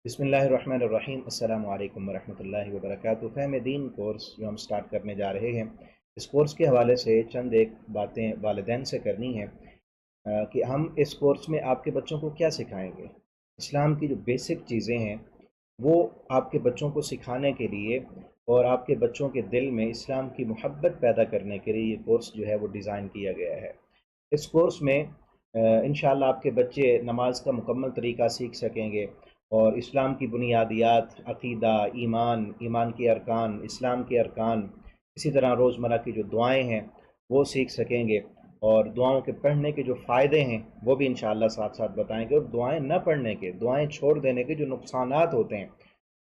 بسم اللہ الرحمن الرحیم۔ السلام علیکم ورحمۃ اللہ وبرکاتہ۔ فہم دین کورس جو ہم سٹارٹ کرنے جا رہے ہیں، اس کورس کے حوالے سے چند ایک باتیں والدین سے کرنی ہیں کہ ہم اس کورس میں آپ کے بچوں کو کیا سکھائیں گے۔ اسلام کی جو بیسک چیزیں ہیں وہ آپ کے بچوں کو سکھانے کے لیے اور آپ کے بچوں کے دل میں اسلام کی محبت پیدا کرنے کے لیے یہ کورس جو ہے وہ ڈیزائن کیا گیا ہے۔ اس کورس میں انشاءاللہ آپ کے بچے نماز کا مکمل طریقہ سیکھ سکیں گے، اور اسلام کی بنیادیات، عقیدہ، ایمان کے ارکان، اسلام کے ارکان، اسی طرح روزمرہ کی جو دعائیں ہیں وہ سیکھ سکیں گے، اور دعاؤں کے پڑھنے کے جو فائدے ہیں وہ بھی انشاءاللہ ساتھ ساتھ بتائیں گے، اور دعائیں نہ پڑھنے کے، دعائیں چھوڑ دینے کے جو نقصانات ہوتے ہیں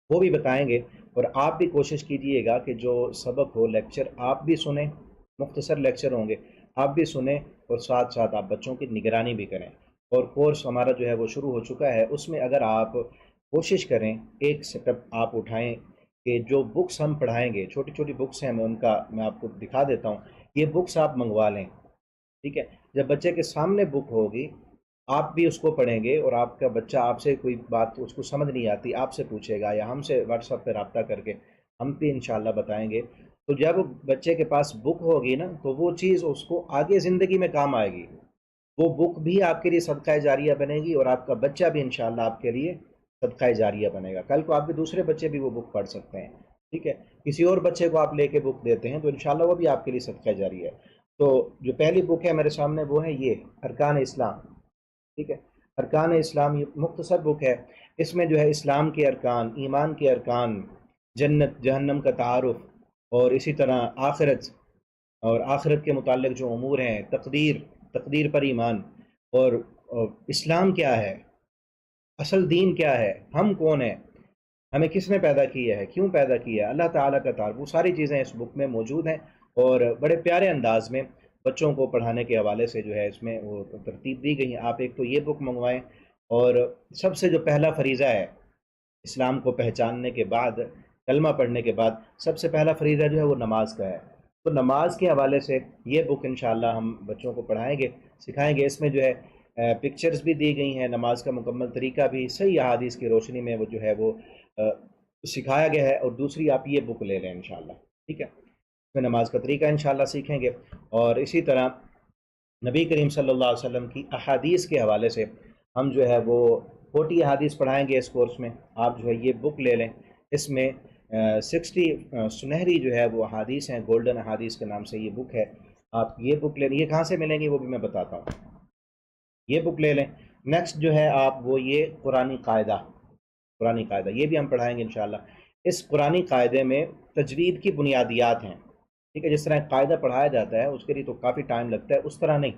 وہ بھی بتائیں گے۔ اور آپ بھی کوشش کیجئے گا کہ جو سبق ہو، لیکچر آپ بھی سنیں، مختصر لیکچر ہوں گے، آپ بھی سنیں، اور ساتھ ساتھ آپ بچوں کی نگرانی بھی کریں۔ اور کورس ہمارا جو ہے وہ شروع ہو چکا ہے، اس میں اگر آپ کوشش کریں، ایک سٹیپ آپ اٹھائیں کہ جو بکس ہم پڑھائیں گے، چھوٹی چھوٹی بکس ہیں، میں آپ کو دکھا دیتا ہوں، یہ بکس آپ منگوا لیں، ٹھیک ہے؟ جب بچے کے سامنے بک ہوگی، آپ بھی اس کو پڑھیں گے، اور آپ کا بچہ آپ سے کوئی بات اس کو سمجھ نہیں آتی، آپ سے پوچھے گا یا ہم سے واٹس ایپ پہ رابطہ کر کے ہم بھی انشاءاللہ بتائیں گے۔ تو جب بچے کے پاس بک ہوگی نا، تو وہ چیز اس کو آگے زندگی میں کام آئے گی، وہ بک بھی آپ کے لیے صدقہ جاریہ بنے گی، اور آپ کا بچہ بھی انشاءاللہ آپ کے لیے صدقہ جاریہ بنے گا۔ کل کو آپ کے دوسرے بچے بھی وہ بک پڑھ سکتے ہیں، ٹھیک ہے؟ کسی اور بچے کو آپ لے کے بک دیتے ہیں تو انشاءاللہ وہ بھی آپ کے لیے صدقہ جاریہ ہے۔ تو جو پہلی بک ہے میرے سامنے وہ ہے یہ ارکان اسلام، ٹھیک ہے؟ ارکان اسلام یہ مختصر بک ہے، اس میں جو ہے اسلام کے ارکان، ایمان کے ارکان، جنت جہنم کا تعارف، اور اسی طرح آخرت کے متعلق جو امور ہیں، تقدیر پر ایمان، اور اسلام کیا ہے، اصل دین کیا ہے، ہم کون ہیں، ہمیں کس نے پیدا کیا ہے، کیوں پیدا کیا ہے، اللہ تعالیٰ کا تعارف، وہ ساری چیزیں اس بک میں موجود ہیں، اور بڑے پیارے انداز میں بچوں کو پڑھانے کے حوالے سے جو ہے اس میں وہ ترتیب دی گئی ہیں۔ آپ ایک تو یہ بک منگوائیں، اور سب سے جو پہلا فریضہ ہے اسلام کو پہچاننے کے بعد، کلمہ پڑھنے کے بعد، سب سے پہلا فریضہ جو ہے وہ نماز کا ہے۔ تو نماز کے حوالے سے یہ بک انشاءاللہ ہم بچوں کو پڑھائیں گے، سکھائیں گے۔ اس میں جو ہے پکچرز بھی دی گئی ہیں، نماز کا مکمل طریقہ بھی صحیح احادیث کی روشنی میں وہ جو ہے وہ سکھایا گیا ہے۔ اور دوسری آپ یہ بک لے لیں انشاءاللہ، ٹھیک ہے؟ اس میں نماز کا طریقہ انشاءاللہ سیکھیں گے، اور اسی طرح نبی کریم صلی اللہ علیہ وسلم کی احادیث کے حوالے سے ہم جو ہے وہ 40 احادیث پڑھائیں گے اس کورس میں۔ آپ جو ہے یہ بک لے لیں، اس میں 60 سنہری جو ہے وہ احادیث ہیں، گولڈن احادیث کے نام سے یہ بک ہے۔ آپ یہ بک لے لیں، یہ کہاں سے ملیں گی وہ بھی میں بتاتا ہوں، یہ بک لے لیں۔ نیکسٹ جو ہے آپ وہ یہ قرآنی قاعدہ یہ بھی ہم پڑھائیں گے انشاءاللہ۔ اس قرآنی قاعدے میں تجوید کی بنیادیات ہیں، ٹھیک ہے؟ جس طرح قاعدہ پڑھایا جاتا ہے اس کے لیے تو کافی ٹائم لگتا ہے، اس طرح نہیں،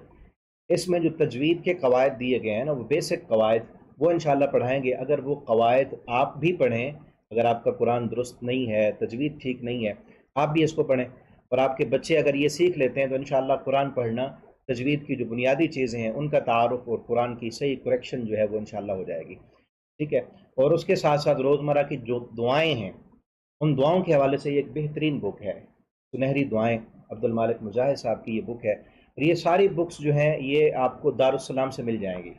اس میں جو تجوید کے قواعد دیے گئے ہیں نا، وہ بیسک قواعد، وہ انشاءاللہ پڑھائیں گے۔ اگر وہ قواعد آپ بھی پڑھیں، اگر آپ کا قرآن درست نہیں ہے، تجوید ٹھیک نہیں ہے، آپ بھی اس کو پڑھیں، اور آپ کے بچے اگر یہ سیکھ لیتے ہیں تو انشاءاللہ قرآن پڑھنا، تجوید کی جو بنیادی چیزیں ہیں ان کا تعارف اور قرآن کی صحیح کریکشن جو ہے وہ انشاءاللہ ہو جائے گی، ٹھیک ہے؟ اور اس کے ساتھ ساتھ روزمرہ کی جو دعائیں ہیں، ان دعاؤں کے حوالے سے یہ ایک بہترین بک ہے، سنہری دعائیں، عبد المالک مجاہد صاحب کی یہ بک ہے۔ اور یہ ساری بکس جو ہیں یہ آپ کو دارالسلام سے مل جائیں گی۔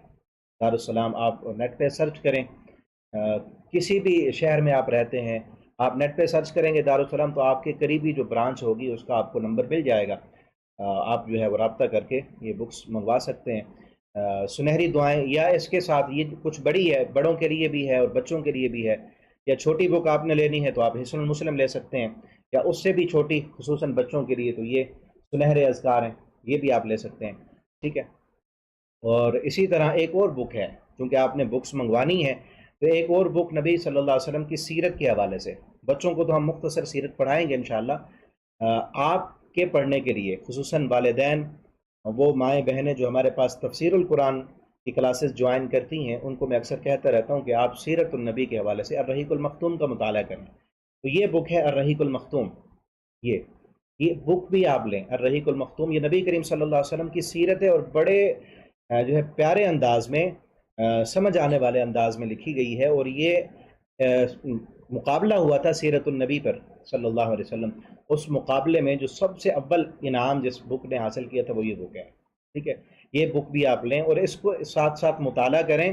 دارالسلام آپ نیٹ پہ سرچ کریں، کسی بھی شہر میں آپ رہتے ہیں، آپ نیٹ پہ سرچ کریں گے دارالسلام، تو آپ کے قریبی جو برانچ ہوگی اس کا آپ کو نمبر مل جائے گا، آپ جو ہے وہ رابطہ کر کے یہ بکس منگوا سکتے ہیں۔ سنہری دعائیں، یا اس کے ساتھ یہ کچھ بڑی ہے، بڑوں کے لیے بھی ہے اور بچوں کے لیے بھی ہے، یا چھوٹی بک آپ نے لینی ہے تو آپ حصن المسلم لے سکتے ہیں، یا اس سے بھی چھوٹی خصوصاً بچوں کے لیے تو یہ سنہرے اذکار ہیں، یہ بھی آپ لے سکتے ہیں، ٹھیک ہے؟ اور اسی طرح ایک اور بک ہے، کیونکہ آپ نے بکس منگوانی ہے تو ایک اور بک نبی صلی اللہ علیہ وسلم کی سیرت کے حوالے سے، بچوں کو تو ہم مختصر سیرت پڑھائیں گے انشاءاللہ، آپ کے پڑھنے کے لیے خصوصاً والدین، وہ مائیں بہنیں جو ہمارے پاس تفسیر القرآن کی کلاسز جوائن کرتی ہیں، ان کو میں اکثر کہتا رہتا ہوں کہ آپ سیرت النبی کے حوالے سے الرحیق المختوم کا مطالعہ کریں۔ تو یہ بک ہے الرحیق المختوم، یہ بک بھی آپ لیں، الرحیق المختوم، یہ نبی کریم صلی اللہ علیہ وسلم کی سیرت ہے، اور بڑے جو ہے پیارے انداز میں، سمجھ آنے والے انداز میں لکھی گئی ہے، اور یہ مقابلہ ہوا تھا سیرت النبی پر صلی اللہ علیہ وسلم، اس مقابلے میں جو سب سے اول انعام جس بک نے حاصل کیا تھا وہ یہ بک ہے، ٹھیک ہے؟ یہ بک بھی آپ لیں اور اس کو ساتھ ساتھ مطالعہ کریں۔